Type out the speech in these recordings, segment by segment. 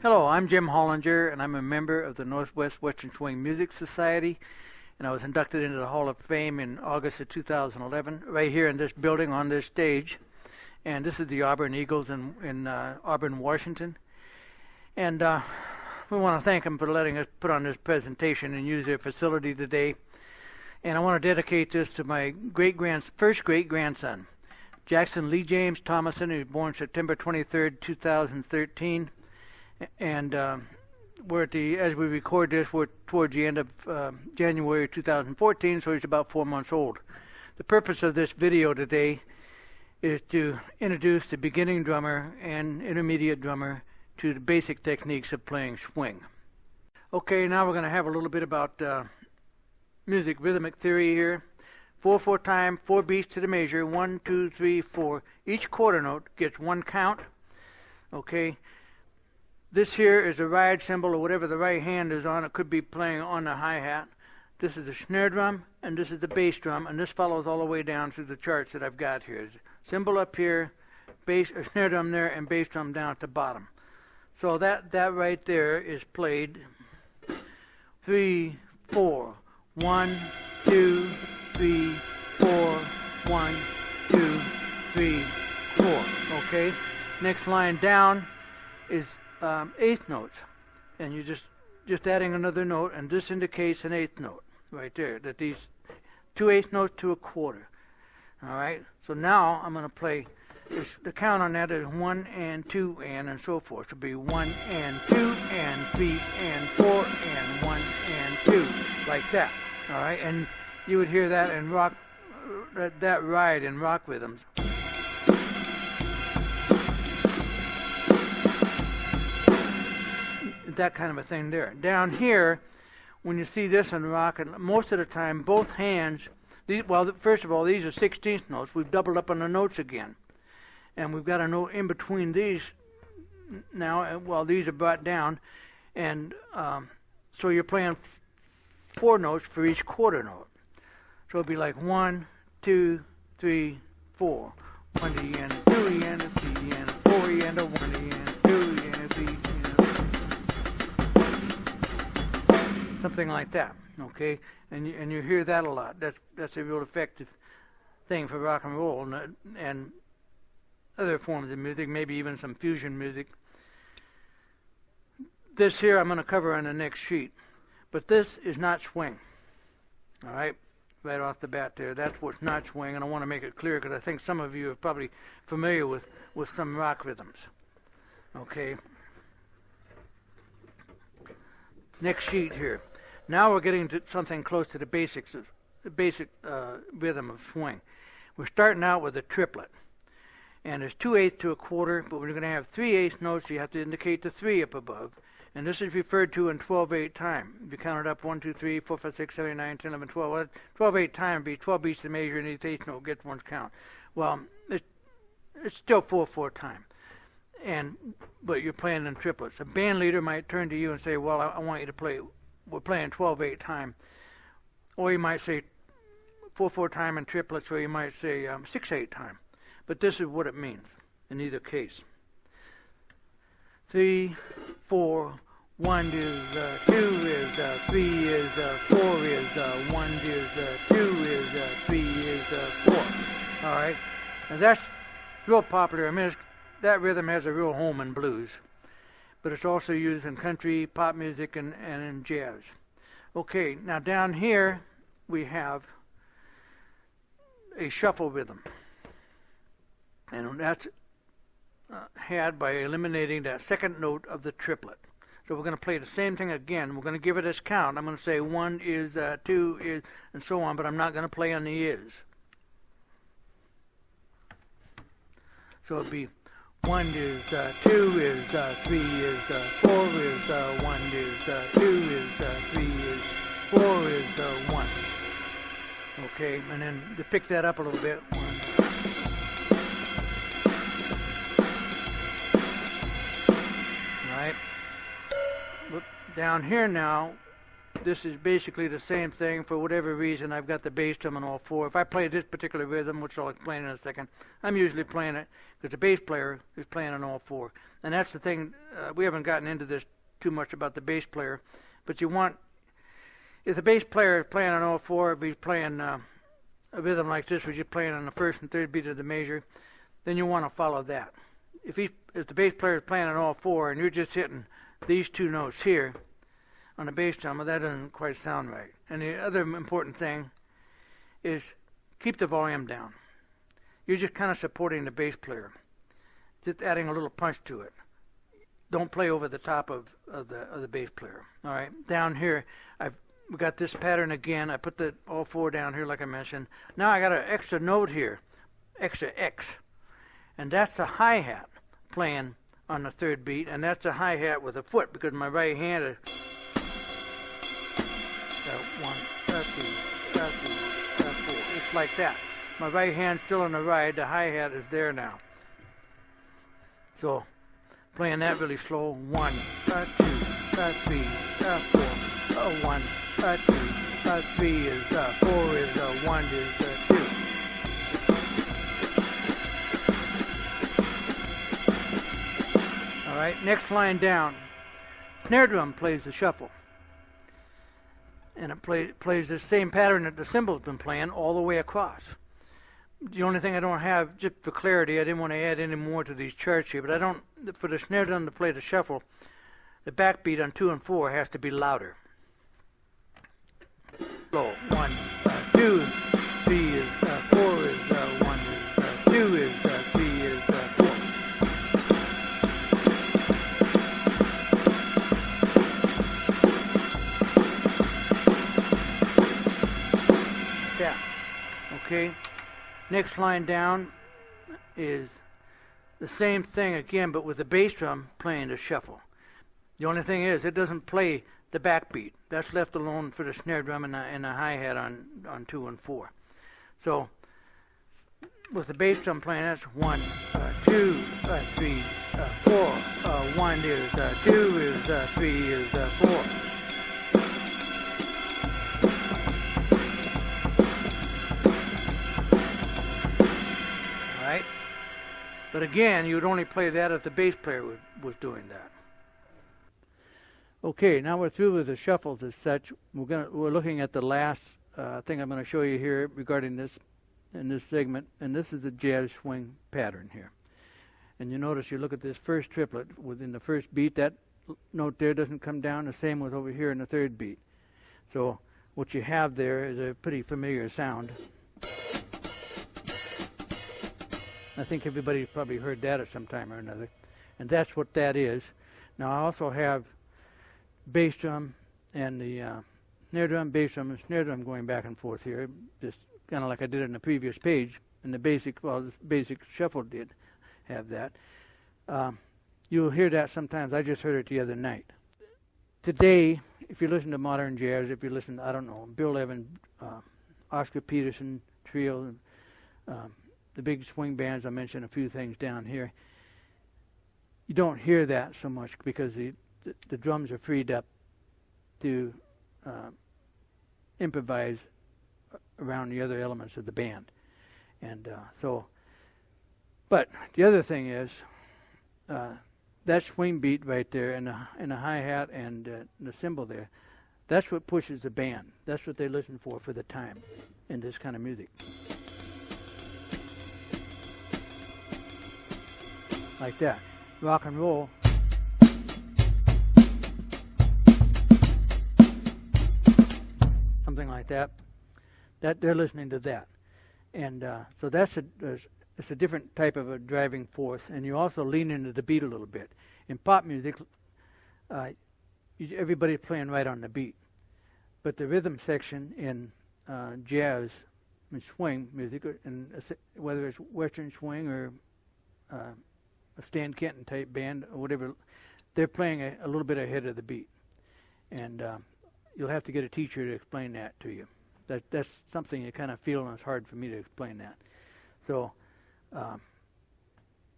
Hello, I'm Jim Hollinger, and I'm a member of the Northwest Western Swing Music Society, and I was inducted into the Hall of Fame in August of 2011, right here in this building on this stage. And this is the Auburn Eagles in Auburn, Washington. And we want to thank them for letting us put on this presentation and use their facility today. And I want to dedicate this to my first great-grandson, Jackson Lee James Thomason, who was born September 23rd, 2013. And we're as we record this, we're towards the end of January 2014, so he's about 4 months old. The purpose of this video today is to introduce the beginning drummer and intermediate drummer to the basic techniques of playing swing. Okay, now we're going to have a little bit about music rhythmic theory here. 4/4 time, 4 beats to the measure, 1, 2, 3, 4. Each quarter note gets 1 count. Okay. This here is a ride cymbal, or whatever the right hand is on. It could be playing on the hi-hat. This is the snare drum, and this is the bass drum, and this follows all the way down through the charts that I've got here. Cymbal up here, bass, snare drum there, and bass drum down at the bottom. So that right there is played 3, 4, 1, 2, 3, 4, 1, 2, 3, 4. Okay. Next line down is eighth notes, and you're just adding another note, and this indicates an eighth note right there, that these 2 eighth notes to a quarter. All right, so now I'm going to play the count on that is 1 and 2 and so forth. So it'll be 1 and 2 and 3 and 4 and 1 and 2, like that. All right, and you would hear that in rock, that ride in rock rhythms. That kind of a thing there. Down here, when you see this in rock, and most of the time, both hands, first of all, these are 16th notes. We've doubled up on the notes again. And we've got a note in between these now, while these are brought down. And so you're playing 4 notes for each quarter note. So it'll be like 1, 2, 3, 4. 1 E and a 2 E and a 3 and a 4 E and a 1 E and a 2 E and a 3. Something like that, okay, and you hear that a lot. That's a real effective thing for rock and roll and other forms of music, maybe even some fusion music. This here I'm going to cover on the next sheet, but this is not swing. All right, right off the bat there, that's what's not swing, and I want to make it clear because I think some of you are probably familiar with some rock rhythms. Okay. Next sheet here. Now we're getting to something close to the basics of the basic rhythm of swing. We're starting out with a triplet, and there's 2 eighths to a quarter, but we're going to have 3 eighths notes. So you have to indicate the 3 up above, and this is referred to in 12/8 time. If you count it up 1, 2, 3, 4, 5, 6, 7, 8, 9, 10, 11, 12. Well, 12/8 time would be 12 beats to measure, and each eighth note gets 1's count. Well, it's still 4/4 time. But you're playing in triplets. A band leader might turn to you and say, well, I want you to play, we're playing 12/8 time. Or you might say 4/4 time in triplets, or you might say 6/8 time. But this is what it means in either case. 3, 4, 1 is 2 is 3 is 4 is 1 is 2 is 3 is 4. All right, and that's real popular. I mean, that rhythm has a real home in blues, but it's also used in country, pop music, and in jazz. Okay, now down here we have a shuffle rhythm, and that's had by eliminating that second note of the triplet. So we're going to play the same thing again. We're going to give it its count. I'm going to say 1 is 2 is, and so on, but I'm not going to play on the is. So it'll be 1 is 2 is 3 is 4 is 1 is 2 is 3 is 4 is 1. Okay, and then to pick that up a little bit. 1. All right. Look down here now. this is basically the same thing. For whatever reason, I've got the bass drum on all four. If I play this particular rhythm, which I'll explain in a second, I'm usually playing it because the bass player is playing on all four. And that's the thing, we haven't gotten into this too much about the bass player, but you want, if the bass player is playing on all four, if he's playing a rhythm like this, which you're playing on the first and third beat of the measure, then you want to follow that. If the bass player is playing on all four and you're just hitting these two notes here on the bass drum, well, that doesn't quite sound right. And the other important thing is keep the volume down. You're just kind of supporting the bass player, just adding a little punch to it. Don't play over the top of the bass player. All right, down here, we got this pattern again. I put all four down here, like I mentioned. Now I got an extra note here, extra X, and that's the hi-hat playing on the third beat, and that's a hi-hat with a foot because my right hand is one, two, four. It's like that. My right hand's still on the ride. The hi-hat is there now. So playing that really slow. 1, 2, 3, 4. 1, 2, 3 is 4 is 1 is 2. All right, next line down. Snare drum plays the shuffle, and it plays the same pattern that the cymbal's been playing all the way across. The only thing I don't have, just for clarity, I didn't want to add any more to these charts here, but I don't, for the snare drum to play the shuffle, the backbeat on 2 and 4 has to be louder. So 1, 2, 3 is 4 is 1 is 2 is 3 is 4. Yeah. Okay. Next line down is the same thing again, but with the bass drum playing the shuffle. The only thing is, it doesn't play the backbeat. That's left alone for the snare drum and the hi-hat on 2 and 4. So with the bass drum playing, that's 1, 2, 3, 4. 1 is 2 is 3 is 4. All right. But again, you would only play that if the bass player was doing that. Okay, now we're through with the shuffles as such. We're looking at the last thing I'm going to show you here regarding this in this segment, and this is the jazz swing pattern here. And you notice, you look at this first triplet within the first beat, that note there doesn't come down. The same with over here in the third beat. So what you have there is a pretty familiar sound. I think everybody's probably heard that at some time or another, and that's what that is. Now I also have bass drum and the snare drum, bass drum, and snare drum going back and forth here, just kind of like I did in the previous page. And the basic shuffle did have that. You'll hear that sometimes. I just heard it the other night. Today, if you listen to modern jazz, if you listen to, I don't know, Bill Evans, Oscar Peterson Trio, the big swing bands, I mentioned a few things down here, you don't hear that so much because the drums are freed up to improvise around the other elements of the band. And but the other thing is, that swing beat right there and the hi-hat and the cymbal there, that's what pushes the band. That's what they listen for the time in this kind of music. Like that. Rock and roll. Something like that. That they're listening to that. And so it's a different type of a driving force, and you also lean into the beat a little bit. In pop music, everybody's playing right on the beat. But the rhythm section in jazz and swing music, and whether it's Western swing or a Stan Kenton type band or whatever, they're playing a little bit ahead of the beat. And you'll have to get a teacher to explain that to you. That's something you kind of feel, and it's hard for me to explain that. So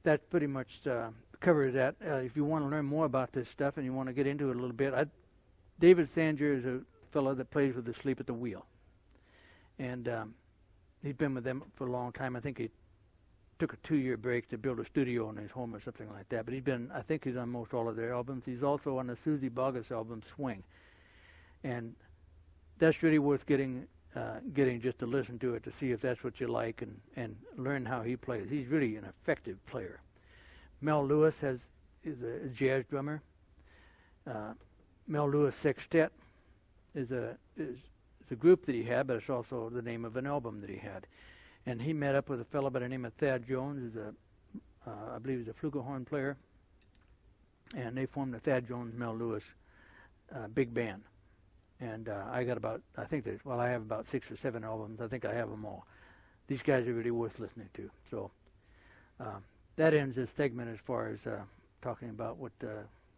that pretty much covers that. If you want to learn more about this stuff and you want to get into it a little bit, David Sanger is fellow that plays with Asleep at the Wheel. And he's been with them for a long time. I think he took a 2-year break to build a studio in his home or something like that. But I think he's on most all of their albums. He's also on the Susie Boggess album, Swing. And that's really worth getting just to listen to it, to see if that's what you like, and learn how he plays. He's really an effective player. Mel Lewis is a jazz drummer. Mel Lewis Sextet is a group that he had, but it's also the name of an album that he had. And he met up with a fellow by the name of Thad Jones, who's I believe he's a flugelhorn player. And they formed the Thad Jones Mel Lewis big band. And I have about 6 or 7 albums. I think I have them all. These guys are really worth listening to. So that ends this segment as far as talking about what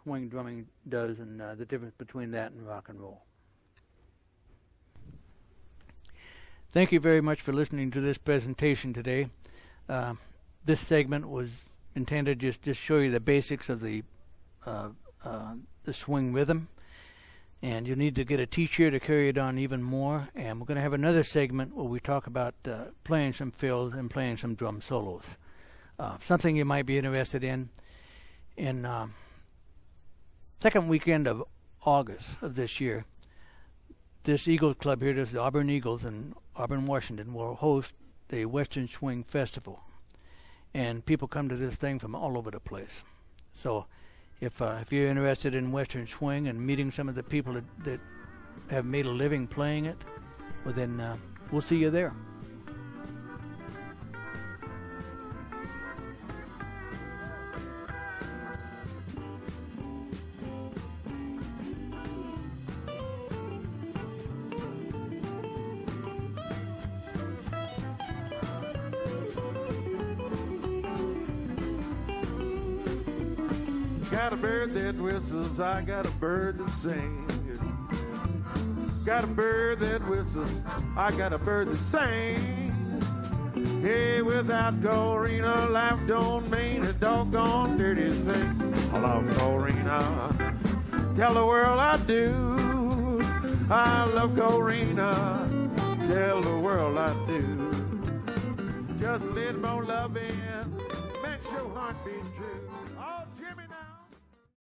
swing drumming does and the difference between that and rock and roll. Thank you very much for listening to this presentation today. This segment was intended just to show you the basics of the swing rhythm. And you'll need to get a teacher to carry it on even more. And we're going to have another segment where we talk about playing some fills and playing some drum solos. Something you might be interested in second weekend of August of this year. This Eagles Club here, this is the Auburn Eagles in Auburn, Washington, will host the Western Swing Festival. And people come to this thing from all over the place. So if you're interested in Western Swing and meeting some of the people that have made a living playing it, well then we'll see you there. Got a bird that whistles, I got a bird that sings. Got a bird that whistles, I got a bird that sings. Hey, without Corina, life don't mean a doggone dirty thing. I love Corina, tell the world I do. I love Corina, tell the world I do. Just a little more loving makes your heart beat true. Oh, Jimmy now.